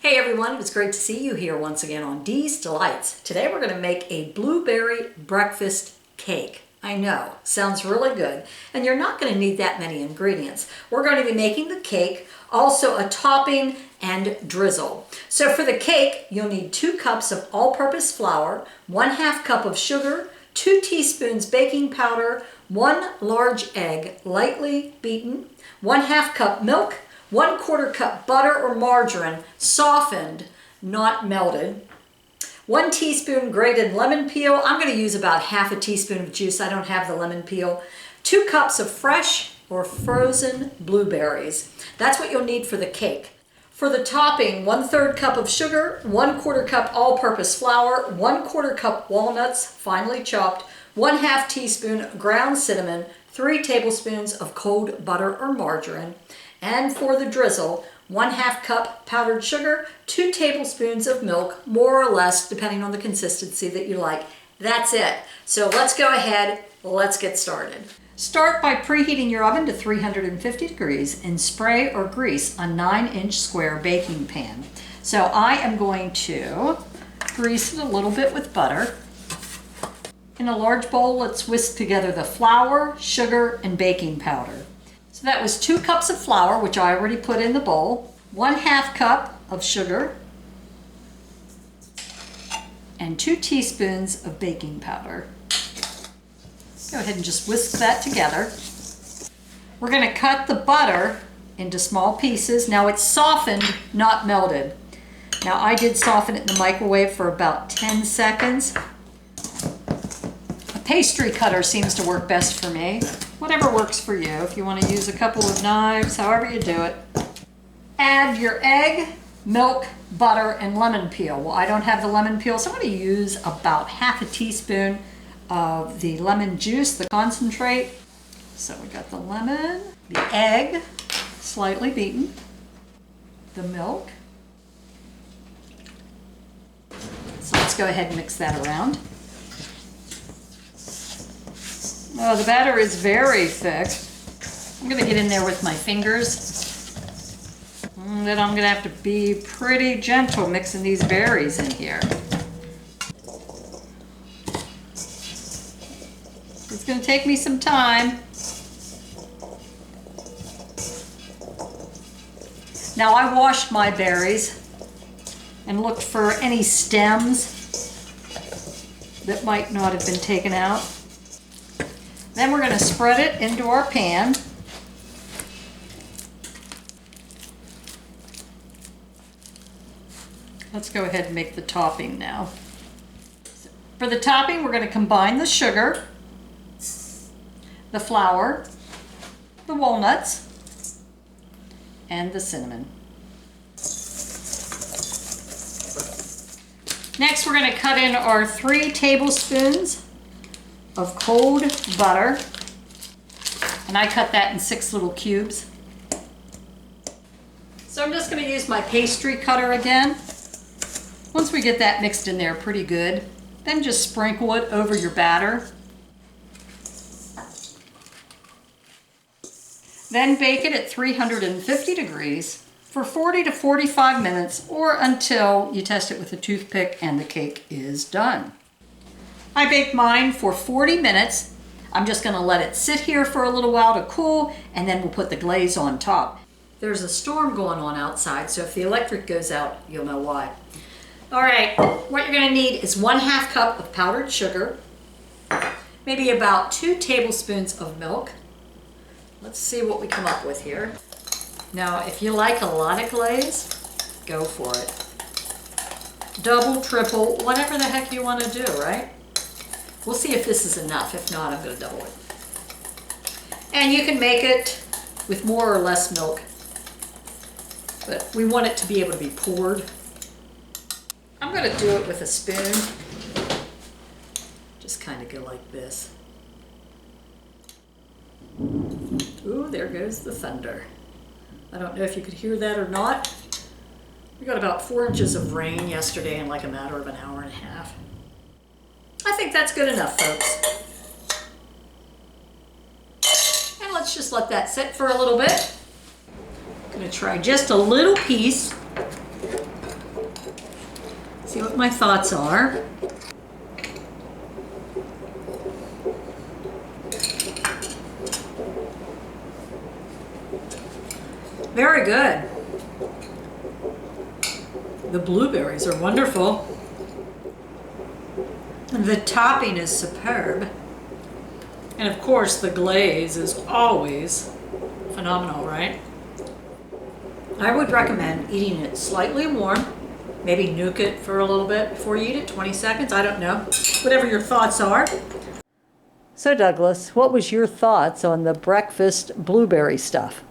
Hey everyone, it's great to see you here once again on Dee's Delights. Today we're going to make a blueberry breakfast cake. I know, sounds really good, and you're not going to need that many ingredients. We're going to be making the cake, also a topping and drizzle. So for the cake, you'll need 2 cups of all-purpose flour, 1/2 cup of sugar, 2 teaspoons baking powder, 1 large egg lightly beaten, 1/2 cup milk, 1/4 cup butter or margarine, softened, not melted, 1 teaspoon grated lemon peel. I'm going to use about 1/2 teaspoon of juice. I don't have the lemon peel. 2 cups of fresh or frozen blueberries. That's what you'll need for the cake. For the topping, 1/3 cup of sugar, 1/4 cup all-purpose flour, 1/4 cup walnuts, finely chopped, 1/2 teaspoon ground cinnamon, 3 tablespoons of cold butter or margarine. And for the drizzle, 1/2 cup powdered sugar, 2 tablespoons of milk, more or less, depending on the consistency that you like. That's it. So let's go ahead, let's get started. Start by preheating your oven to 350 degrees and spray or grease a 9-inch square baking pan. So I am going to grease it a little bit with butter. In a large bowl, let's whisk together the flour, sugar, and baking powder. So that was 2 cups of flour, which I already put in the bowl, 1/2 cup of sugar, and 2 teaspoons of baking powder. Go ahead and just whisk that together. We're going to cut the butter into small pieces. Now it's softened, not melted. Now I did soften it in the microwave for about 10 seconds. A pastry cutter seems to work best for me. Whatever works for you. If you want to use a couple of knives, however you do it. Add your egg, milk, butter, and lemon peel. Well, I don't have the lemon peel, so I'm going to use about 1/2 teaspoon of the lemon juice, the concentrate. So we got the lemon, the egg, slightly beaten, the milk. So let's go ahead and mix that around. Oh, the batter is very thick. I'm going to get in there with my fingers. And then I'm going to have to be pretty gentle mixing these berries in here. It's going to take me some time. Now I washed my berries and looked for any stems that might not have been taken out. Then we're going to spread it into our pan. Let's go ahead and make the topping now. For the topping, we're going to combine the sugar, the flour, the walnuts, and the cinnamon. Next, we're going to cut in our 3 tablespoons of cold butter, and I cut that in 6 little cubes. So I'm just going to use my pastry cutter again. Once we get that mixed in there pretty good, then just sprinkle it over your batter. Then bake it at 350 degrees for 40 to 45 minutes or until you test it with a toothpick and the cake is done. I baked mine for 40 minutes. I'm just going to let it sit here for a little while to cool, and then we'll put the glaze on top. There's a storm going on outside, so if the electric goes out, you'll know why. All right, what you're going to need is 1/2 cup of powdered sugar, maybe about 2 tablespoons of milk. Let's see what we come up with here. Now, if you like a lot of glaze, go for it. Double, triple, whatever the heck you want to do, right? We'll see if this is enough. If not, I'm going to double it. And you can make it with more or less milk, but we want it to be able to be poured. I'm going to do it with a spoon. Just kind of go like this. Ooh, there goes the thunder. I don't know if you could hear that or not. We got about 4 inches of rain yesterday in like a matter of an hour and a half. I think that's good enough, folks. And let's just let that sit for a little bit. I'm going to try just a little piece what my thoughts are. Very good. The blueberries are wonderful. The topping is superb. And of course the glaze is always phenomenal, right? I would recommend eating it slightly warm. Maybe nuke it for a little bit before you eat it, 20 seconds, I don't know. Whatever your thoughts are. So Douglas, what was your thoughts on the breakfast blueberry stuff?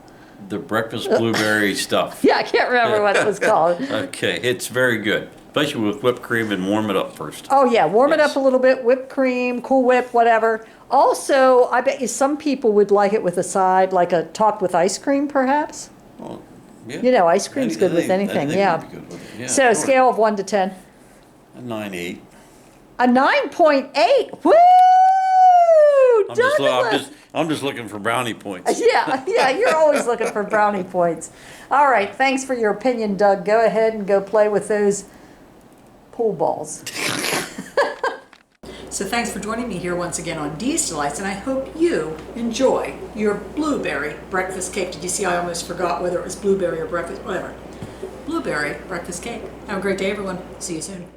The breakfast blueberry stuff. Yeah, I can't remember what it was called. Okay, it's very good, especially with whipped cream, and warm it up first. Oh yeah, warm it Yes. up a little bit, whipped cream, Cool Whip, whatever. Also, I bet you some people would like it with a side, like a topped with ice cream perhaps. Well, yeah. You know, ice cream's good with anything, yeah. Would be good with it. Yeah, So sure. scale of 1 to 10. A 9-8. A 9.8. Woo! Douglas! I'm just looking for brownie points. Yeah, you're always looking for brownie points. All right, thanks for your opinion, Doug. Go ahead and go play with those pool balls. So thanks for joining me here once again on Dee's Delights, and I hope you enjoy your blueberry breakfast cake. Did you see I almost forgot whether it was blueberry or breakfast, whatever. Blueberry breakfast cake. Have a great day, everyone. See you soon.